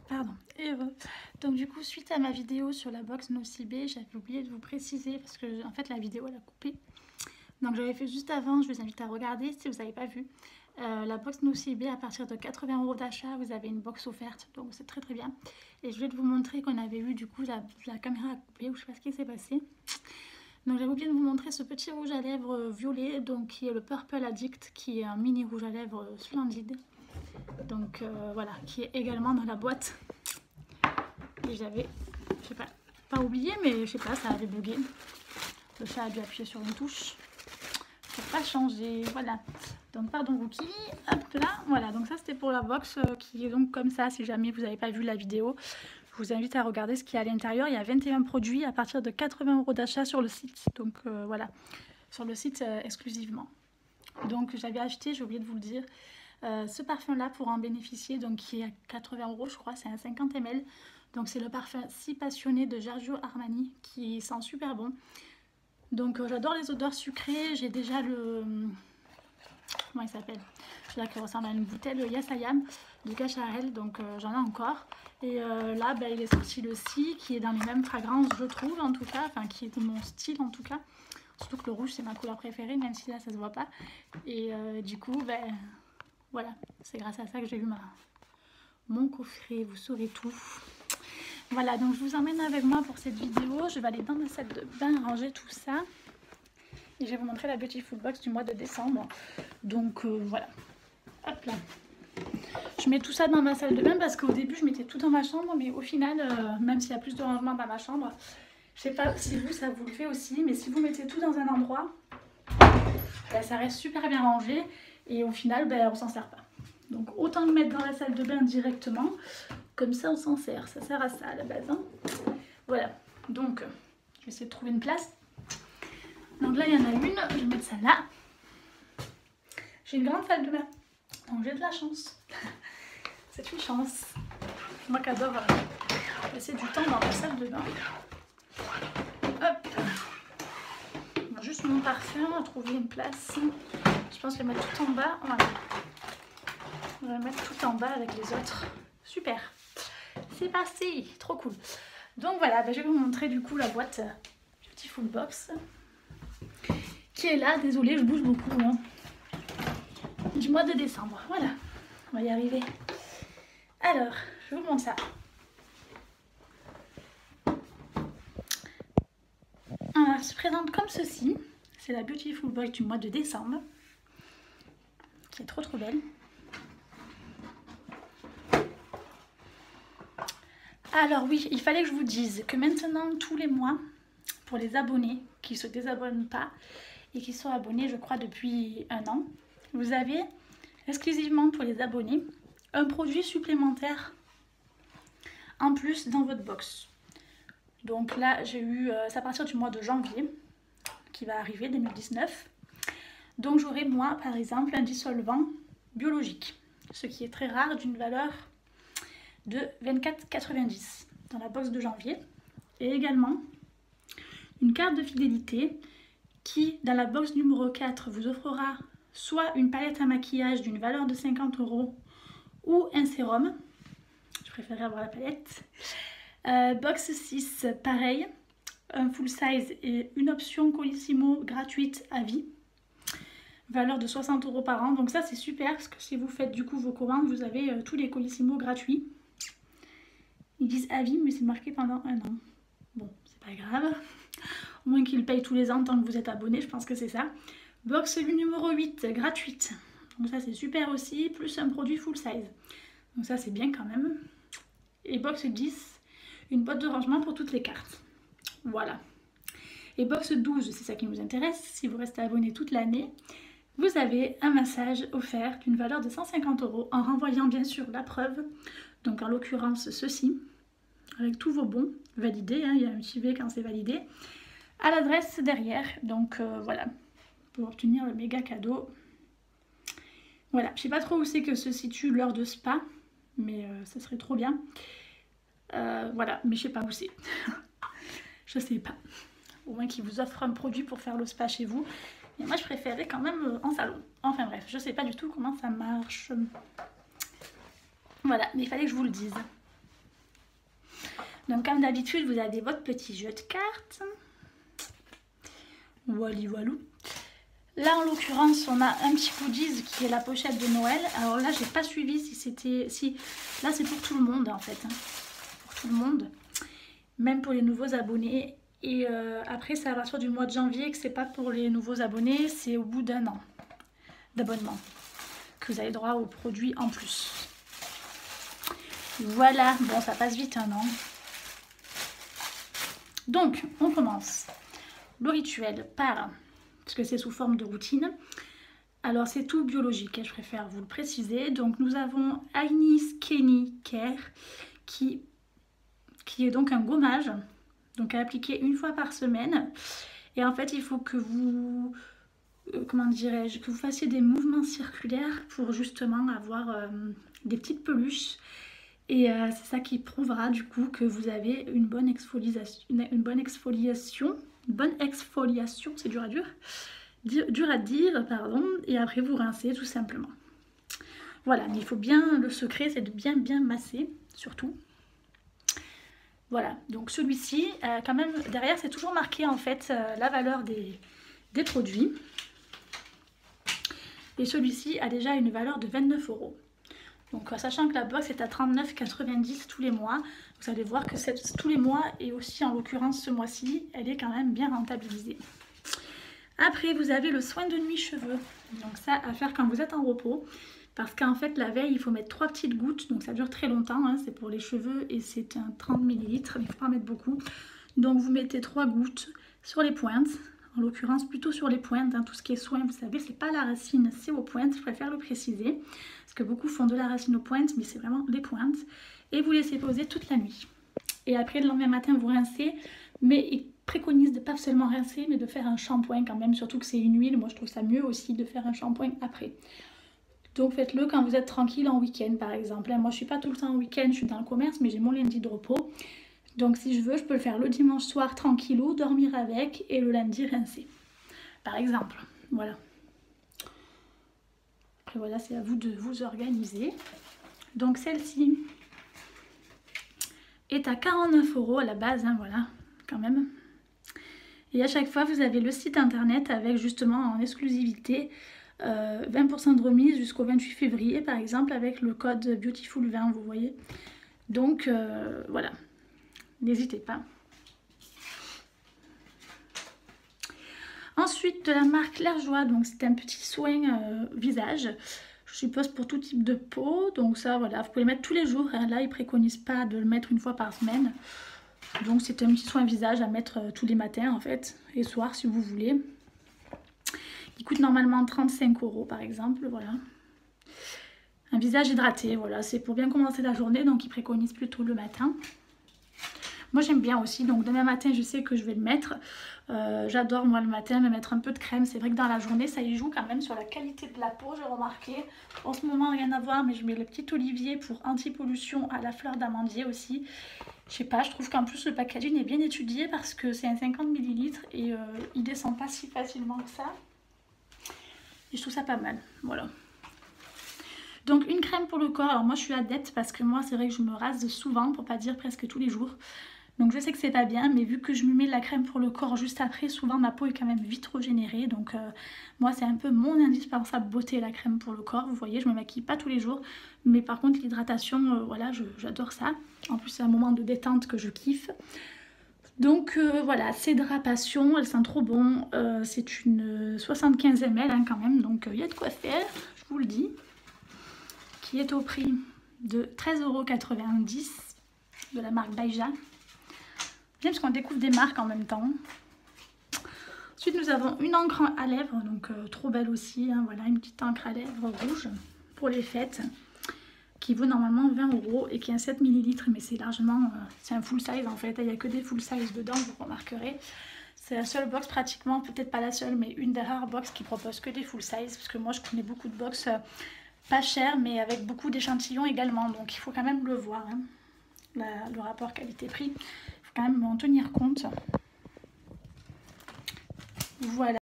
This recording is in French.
Pardon. Donc du coup, suite à ma vidéo sur la box Nocibé, j'avais oublié de vous préciser parce que en fait la vidéo elle a coupé. Donc j'avais fait juste avant, je vous invite à regarder si vous n'avez pas vu. La box Nocibé, à partir de 80 € d'achat, vous avez une box offerte, donc c'est très très bien. Et je voulais vous montrer qu'on avait eu du coup la caméra a coupé, ou je sais pas ce qui s'est passé. Donc j'avais oublié de vous montrer ce petit rouge à lèvres violet, donc qui est le Purple Addict, qui est un mini rouge à lèvres splendide. Donc voilà, qui est également dans la boîte. Et j'avais, je sais pas oublié, mais je sais pas, ça avait bugué. Le chat a dû appuyer sur une touche. Ça n'a pas changé, voilà. Donc pardon Rookie, hop là, voilà. Donc ça c'était pour la box qui est donc comme ça. Si jamais vous n'avez pas vu la vidéo, je vous invite à regarder ce qu'il y a à l'intérieur. Il y a 21 produits à partir de 80 € d'achat sur le site. Donc voilà, sur le site exclusivement. Donc j'avais acheté, j'ai oublié de vous le dire, ce parfum là pour en bénéficier, donc qui est à 80 € je crois, c'est un 50 ml. Donc c'est le parfum Si Passionné de Giorgio Armani qui sent super bon. Donc j'adore les odeurs sucrées, j'ai déjà le... Comment il s'appelle? Celui-là qui ressemble à une bouteille, le Yasayam de Cacharel, donc j'en ai encore. Et là il est sorti le Si qui est dans les mêmes fragrances je trouve en tout cas, enfin qui est de mon style en tout cas. Surtout que le rouge c'est ma couleur préférée, même si là ça se voit pas. Et du coup voilà, c'est grâce à ça que j'ai eu mon coffret, vous saurez tout. Voilà, donc je vous emmène avec moi pour cette vidéo. Je vais aller dans ma salle de bain ranger tout ça. Et je vais vous montrer la Beautiful Box du mois de décembre. Donc voilà. Hop là. Je mets tout ça dans ma salle de bain parce qu'au début je mettais tout dans ma chambre. Mais au final, même s'il y a plus de rangement dans ma chambre, je sais pas si vous, ça vous le fait aussi. Mais si vous mettez tout dans un endroit, ça reste super bien rangé. Et au final, on s'en sert pas. Donc autant le mettre dans la salle de bain directement. Comme ça on s'en sert, ça sert à ça à la base. Hein. Voilà, donc je vais essayer de trouver une place. Donc là il y en a une, je vais mettre ça là. J'ai une grande salle de bain, donc j'ai de la chance. C'est une chance. Moi qui adore passer du temps dans la salle de bain. Hop. Juste mon parfum, à trouver une place. Je pense que je vais mettre tout en bas. Voilà. Je vais mettre tout en bas avec les autres. Super. C'est passé, trop cool. Donc voilà, je vais vous montrer du coup la boîte Beautiful Box qui est là. Désolée, je bouge beaucoup hein. Du mois de décembre. Voilà, on va y arriver. Alors, je vous montre ça. Alors, elle se présente comme ceci. C'est la Beautiful Box du mois de décembre qui est trop belle. Alors oui, il fallait que je vous dise que maintenant, tous les mois, pour les abonnés qui ne se désabonnent pas et qui sont abonnés, je crois, depuis 1 an, vous avez exclusivement pour les abonnés un produit supplémentaire en plus dans votre box. Donc là, j'ai eu, c'est à partir du mois de janvier qui va arriver, 2019. Donc j'aurai moi, par exemple, un dissolvant biologique, ce qui est très rare, d'une valeur de 24,90 dans la box de janvier. Et également une carte de fidélité qui, dans la box numéro 4, vous offrira soit une palette à maquillage d'une valeur de 50 € ou un sérum. Je préférerais avoir la palette. Box 6, pareil, un full size et une option Colissimo gratuite à vie. Valeur de 60 € par an. Donc ça c'est super parce que si vous faites du coup vos commandes, vous avez tous les Colissimo gratuits. Ils disent à vie, mais c'est marqué pendant 1 an. Bon, c'est pas grave. Au moins qu'ils payent tous les ans tant que vous êtes abonné, je pense que c'est ça. Box numéro 8, gratuite. Donc ça c'est super aussi, plus un produit full size. Donc ça c'est bien quand même. Et box 10, une boîte de rangement pour toutes les cartes. Voilà. Et box 12, c'est ça qui nous intéresse. Si vous restez abonné toute l'année, vous avez un massage offert d'une valeur de 150 € en renvoyant bien sûr la preuve. Donc en l'occurrence ceci, avec tous vos bons validés, hein, il y a un petit V quand c'est validé, à l'adresse derrière. Donc voilà, pour obtenir le méga cadeau. Voilà, je sais pas trop où c'est que se situe l'heure de spa, mais ça serait trop bien. Voilà, mais je sais pas où c'est. Je sais pas. Au moins qu'ils vous offrent un produit pour faire le spa chez vous. Et moi je préférais quand même en salon. Enfin bref, je sais pas du tout comment ça marche. Voilà, mais il fallait que je vous le dise. Donc comme d'habitude, vous avez votre petit jeu de cartes. Wally walou. Là en l'occurrence on a un petit goodies qui est la pochette de Noël. Alors là j'ai pas suivi si c'était... Si là c'est pour tout le monde en fait. Hein. Pour tout le monde. Même pour les nouveaux abonnés. Et après c'est à partir du mois de janvier que c'est pas pour les nouveaux abonnés. C'est au bout d'1 an d'abonnement que vous avez droit aux produits en plus. Voilà. Bon ça passe vite 1 an. Donc on commence. Le rituel par... parce que c'est sous forme de routine. Alors c'est tout biologique, je préfère vous le préciser. Donc nous avons Aini Skinny Care qui est donc un gommage, donc à appliquer 1 fois par semaine. Et en fait il faut que vous, comment dirais-je, que vous fassiez des mouvements circulaires pour justement avoir des petites peluches. Et c'est ça qui prouvera du coup que vous avez une bonne exfoliation, c'est dur à dire, pardon, et après vous rincez tout simplement. Voilà, mais il faut bien, le secret c'est de bien masser, surtout. Voilà, donc celui-ci, quand même, derrière c'est toujours marqué en fait la valeur des produits. Et celui-ci a déjà une valeur de 29 €. Donc sachant que la box est à 39,90 tous les mois, vous allez voir que tous les mois et aussi en l'occurrence ce mois-ci, elle est quand même bien rentabilisée. Après vous avez le soin de nuit cheveux, donc ça à faire quand vous êtes en repos, parce qu'en fait la veille il faut mettre 3 petites gouttes, donc ça dure très longtemps, hein, c'est pour les cheveux et c'est un 30 ml, mais il ne faut pas en mettre beaucoup. Donc vous mettez 3 gouttes sur les pointes, en l'occurrence plutôt sur les pointes, hein, tout ce qui est soin vous savez c'est pas la racine, c'est aux pointes, je préfère le préciser. Parce que beaucoup font de la racine aux pointes, mais c'est vraiment les pointes. Et vous laissez poser toute la nuit. Et après, le lendemain matin, vous rincez. Mais ils préconisent de pas seulement rincer, mais de faire un shampoing quand même. Surtout que c'est une huile. Moi, je trouve ça mieux aussi de faire un shampoing après. Donc, faites-le quand vous êtes tranquille en week-end, par exemple. Moi, je suis pas tout le temps en week-end, je suis dans le commerce, mais j'ai mon lundi de repos. Donc, si je veux, je peux le faire le dimanche soir tranquillou, dormir avec, et le lundi rincer. Par exemple. Voilà. Après voilà, c'est à vous de vous organiser. Donc celle-ci est à 49 € à la base, hein, voilà, quand même. Et à chaque fois, vous avez le site internet avec justement en exclusivité 20% de remise jusqu'au 28 février, par exemple, avec le code Beautiful20, vous voyez. Donc voilà, n'hésitez pas. Ensuite, de la marque L'Air Joie, donc c'est un petit soin visage, je suppose pour tout type de peau. Donc ça, voilà, vous pouvez le mettre tous les jours. Hein. Là, ils ne préconisent pas de le mettre 1 fois par semaine. Donc c'est un petit soin visage à mettre tous les matins en fait, et soir si vous voulez. Il coûte normalement 35 € par exemple, voilà. Un visage hydraté, voilà, c'est pour bien commencer la journée, donc ils préconisent plutôt le matin. Moi j'aime bien aussi, donc demain matin je sais que je vais le mettre. J'adore moi le matin me mettre un peu de crème. C'est vrai que dans la journée ça y joue quand même sur la qualité de la peau, j'ai remarqué. En ce moment rien à voir, mais je mets le petit olivier pour anti-pollution à la fleur d'amandier aussi. Je sais pas, je trouve qu'en plus le packaging est bien étudié parce que c'est un 50 ml et il descend pas si facilement que ça. Et je trouve ça pas mal, voilà. Donc une crème pour le corps, alors moi je suis adepte parce que moi c'est vrai que je me rase souvent, pour pas dire presque tous les jours. Donc je sais que c'est pas bien, mais vu que je me mets de la crème pour le corps juste après, souvent ma peau est quand même vite régénérée. Donc moi c'est un peu mon indispensable beauté, la crème pour le corps. Vous voyez, je me maquille pas tous les jours, mais par contre l'hydratation, voilà, j'adore ça. En plus c'est un moment de détente que je kiffe. Donc voilà, Cédra Passion, elle sent trop bon. C'est une 75 ml hein, quand même, donc il y a de quoi faire, je vous le dis. Qui est au prix de 13,90 € de la marque Baija. Bien parce qu'on découvre des marques en même temps. Ensuite nous avons une encre à lèvres, donc trop belle aussi, hein, voilà, une petite encre à lèvres rouge pour les fêtes, qui vaut normalement 20 € et qui a 7 ml, mais c'est largement, c'est un full size en fait, il n'y a que des full size dedans, vous remarquerez. C'est la seule box pratiquement, peut-être pas la seule, mais une des rares box qui propose que des full size, parce que moi je connais beaucoup de box pas chères, mais avec beaucoup d'échantillons également, donc il faut quand même le voir, hein. Le rapport qualité-prix, il faut quand même en tenir compte. Voilà.